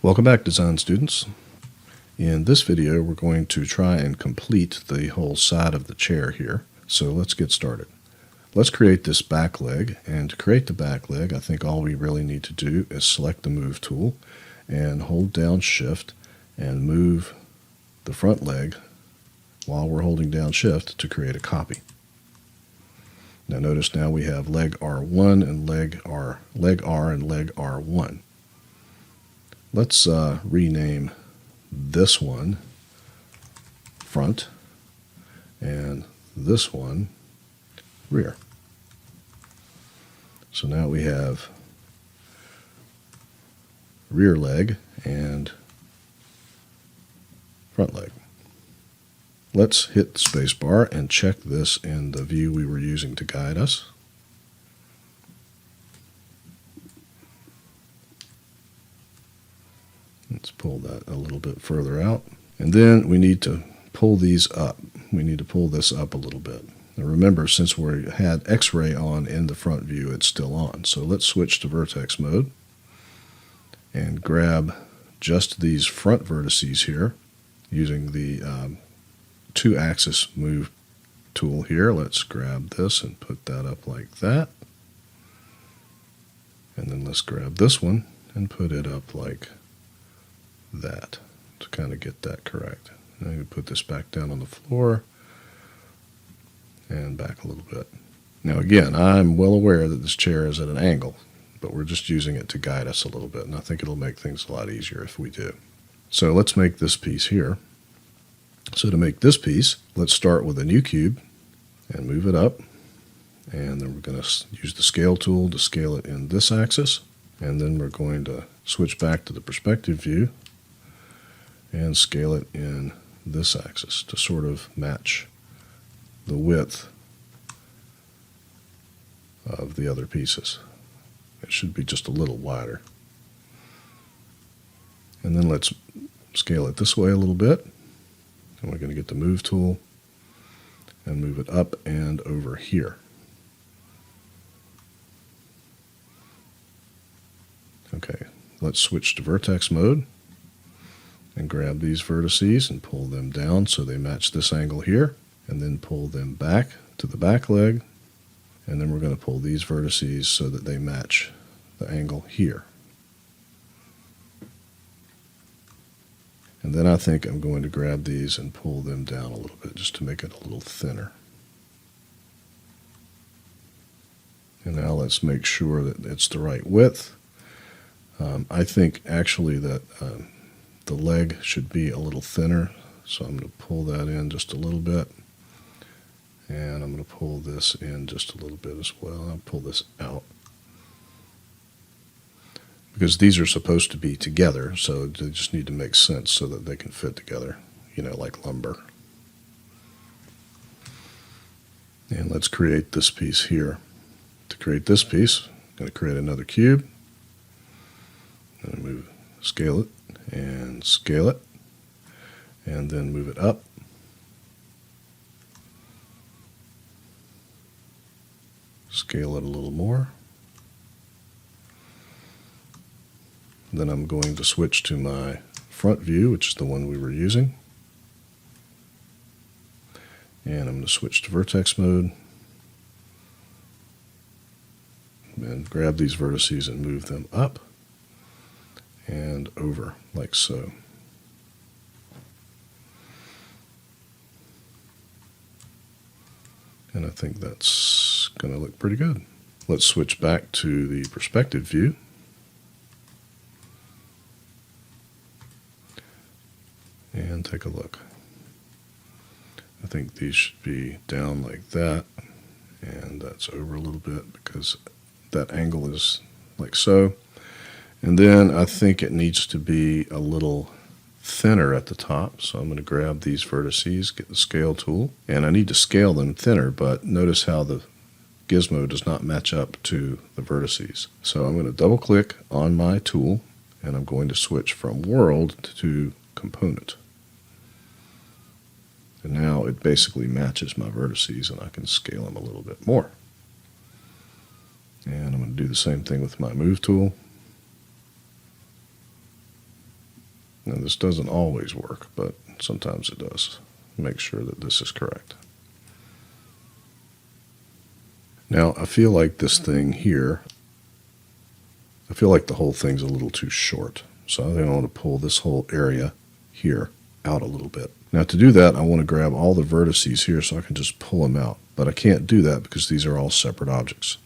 Welcome back, design students. In this video, we're going to try and complete the whole side of the chair here. So let's get started. Let's create this back leg, and to create the back leg, I think all we really need to do is select the Move tool and hold down Shift and move the front leg while we're holding down Shift to create a copy. Now notice now we have leg R1 and leg R and leg R1. Let's rename this one front and this one rear. So now we have rear leg and front leg. Let's hit the space bar and check this in the view we were using to guide us. Let's pull that a little bit further out. And then we need to pull these up. We need to pull this up a little bit. Now remember, since we had X-ray on in the front view, it's still on. So let's switch to vertex mode and grab just these front vertices here using the 2-axis move tool here. Let's grab this and put that up like that. And then let's grab this one and put it up like that to kind of get that correct. Now you put this back down on the floor and back a little bit. Now again, I'm well aware that this chair is at an angle, but we're just using it to guide us a little bit, and I think it'll make things a lot easier if we do. So let's make this piece here. So to make this piece, let's start with a new cube and move it up, and then we're going to use the scale tool to scale it in this axis, and then we're going to switch back to the perspective view and scale it in this axis to sort of match the width of the other pieces. It should be just a little wider. And then let's scale it this way a little bit. And we're going to get the Move tool and move it up and over here. Okay, let's switch to vertex mode and grab these vertices and pull them down so they match this angle here, and then pull them back to the back leg, and then we're going to pull these vertices so that they match the angle here. And then I think I'm going to grab these and pull them down a little bit just to make it a little thinner. And now let's make sure that it's the right width. I think actually that the leg should be a little thinner, so I'm going to pull that in just a little bit, and I'm going to pull this in just a little bit as well. I'll pull this out because these are supposed to be together, so they just need to make sense so that they can fit together, you know, like lumber. And let's create this piece here. To create this piece, I'm going to create another cube. I'm going to scale it, and then move it up. Scale it a little more. Then I'm going to switch to my front view, which is the one we were using. And I'm going to switch to vertex mode and grab these vertices and move them up and over like so. And I think that's going to look pretty good. Let's switch back to the perspective view. And take a look. I think these should be down like that, and that's over a little bit because that angle is like so. And then I think it needs to be a little thinner at the top, so I'm going to grab these vertices, get the scale tool, and I need to scale them thinner, but notice how the gizmo does not match up to the vertices. So I'm going to double click on my tool, and I'm going to switch from world to component. And now it basically matches my vertices, and I can scale them a little bit more. And I'm going to do the same thing with my Move tool. Now this doesn't always work, but sometimes it does. Make sure that this is correct. Now I feel like this thing here, I feel like the whole thing's a little too short. So I think I want to pull this whole area here out a little bit. Now to do that, I want to grab all the vertices here so I can just pull them out. But I can't do that because these are all separate objects.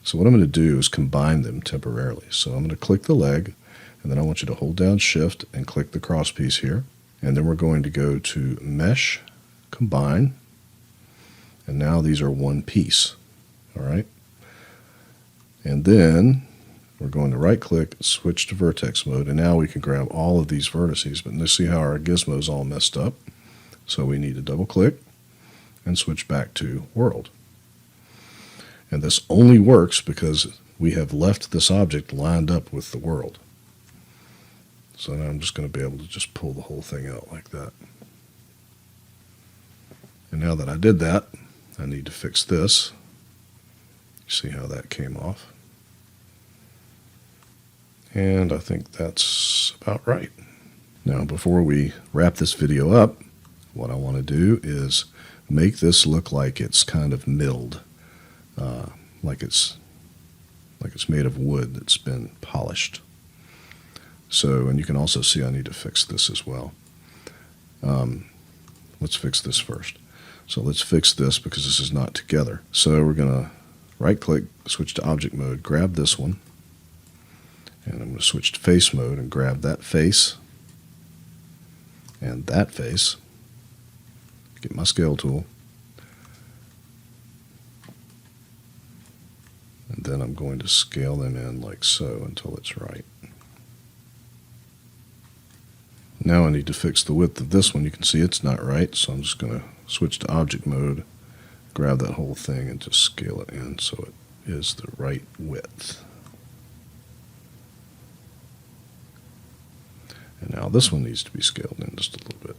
So what I'm going to do is combine them temporarily. So I'm going to click the leg, and then I want you to hold down Shift and click the cross piece here. And then we're going to go to Mesh, Combine. And now these are one piece. All right. And then we're going to right click, switch to vertex mode, and now we can grab all of these vertices. But let's see how our gizmo is all messed up. So we need to double click and switch back to world. And this only works because we have left this object lined up with the world. So now I'm just going to be able to just pull the whole thing out like that. And now that I did that, I need to fix this. See how that came off. And I think that's about right. Now before we wrap this video up, what I want to do is make this look like it's kind of milled, like it's made of wood that's been polished. So, and you can also see I need to fix this as well. Let's fix this first. So let's fix this because this is not together. So we're going to right click, switch to object mode, grab this one, and I'm going to switch to face mode and grab that face and that face. Get my scale tool. And then I'm going to scale them in like so until it's right. Now I need to fix the width of this one. You can see it's not right, so I'm just going to switch to object mode, grab that whole thing and just scale it in so it is the right width. And now this one needs to be scaled in just a little bit.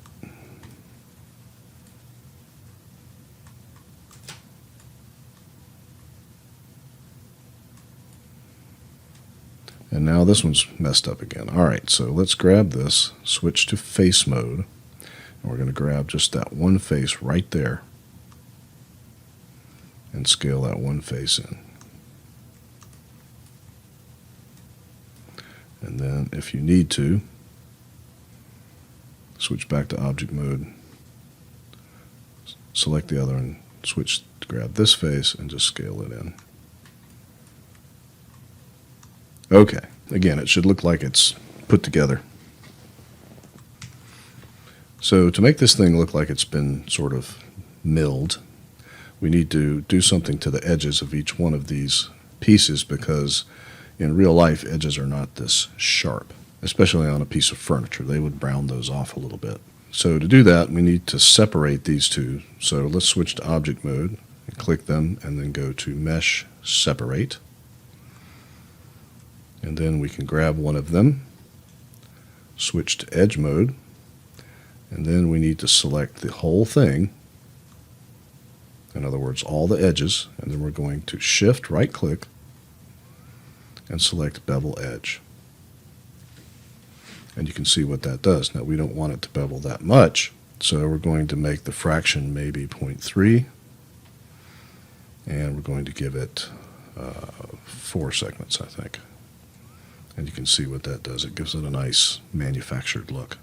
And now this one's messed up again. All right, so let's grab this, switch to face mode, and we're going to grab just that one face right there and scale that one face in. And then if you need to, switch back to object mode, select the other and switch to grab this face and just scale it in. Okay, again, it should look like it's put together. So to make this thing look like it's been sort of milled, we need to do something to the edges of each one of these pieces because in real life, edges are not this sharp, especially on a piece of furniture. They would brown those off a little bit. So to do that, we need to separate these two. So let's switch to object mode and click them and then go to Mesh, Separate. And then we can grab one of them, switch to edge mode, and then we need to select the whole thing. In other words, all the edges, and then we're going to shift right click and select bevel edge. And you can see what that does. Now we don't want it to bevel that much, so we're going to make the fraction maybe 0.3, and we're going to give it 4 segments, I think. And you can see what that does. It gives it a nice manufactured look.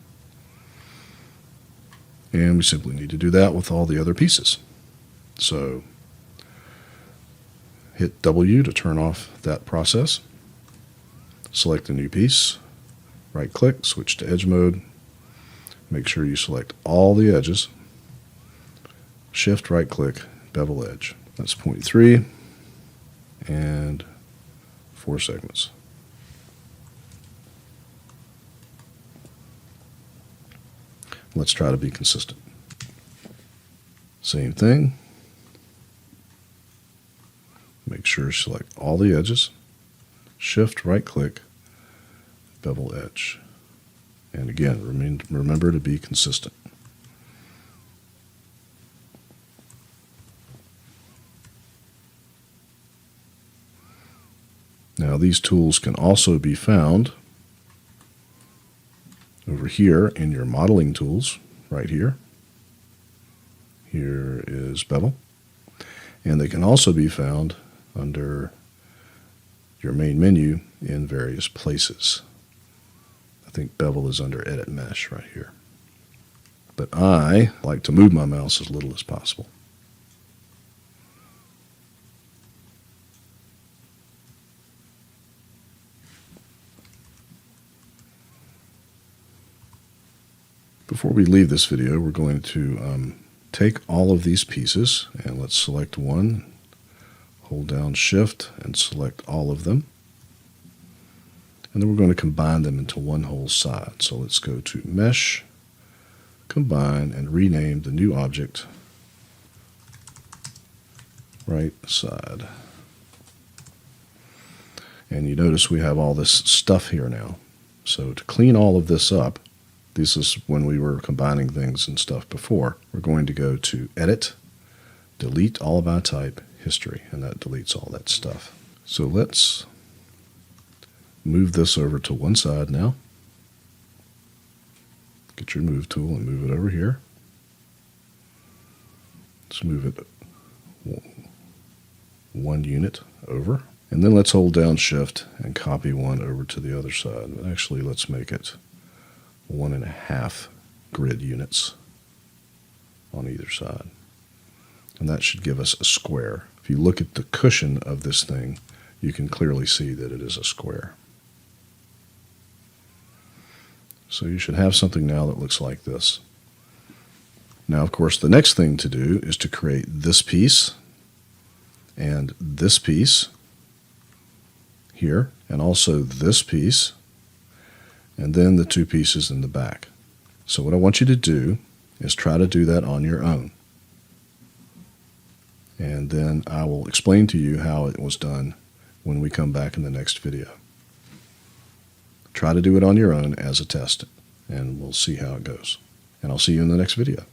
And we simply need to do that with all the other pieces. So hit W to turn off that process. Select a new piece. Right click, switch to edge mode. Make sure you select all the edges. Shift right click, bevel edge. That's 0.3 and 4 segments. Let's try to be consistent. Same thing. Make sure you select all the edges. Shift right click, bevel edge. And again, remember to be consistent. Now these tools can also be found Over here in your modeling tools, right here, here is bevel. And they can also be found under your main menu in various places. I think bevel is under Edit Mesh right here. But I like to move my mouse as little as possible. Before we leave this video, we're going to take all of these pieces, and let's select one, hold down Shift, and select all of them. And then we're going to combine them into one whole side. So let's go to Mesh, Combine, and rename the new object Right Side. And you notice we have all this stuff here now. So to clean all of this up, this is when we were combining things and stuff before. We're going to go to Edit, Delete All By Type, History, and that deletes all that stuff. So let's move this over to one side now. Get your Move tool and move it over here. Let's move it one unit over. And then let's hold down Shift and copy one over to the other side. Actually, let's make it 1.5 grid units on either side. And that should give us a square. If you look at the cushion of this thing, you can clearly see that it is a square. So you should have something now that looks like this. Now, of course, the next thing to do is to create this piece and this piece here, and also this piece, and then the two pieces in the back. So what I want you to do is try to do that on your own. And then I will explain to you how it was done when we come back in the next video. Try to do it on your own as a test, and we'll see how it goes. And I'll see you in the next video.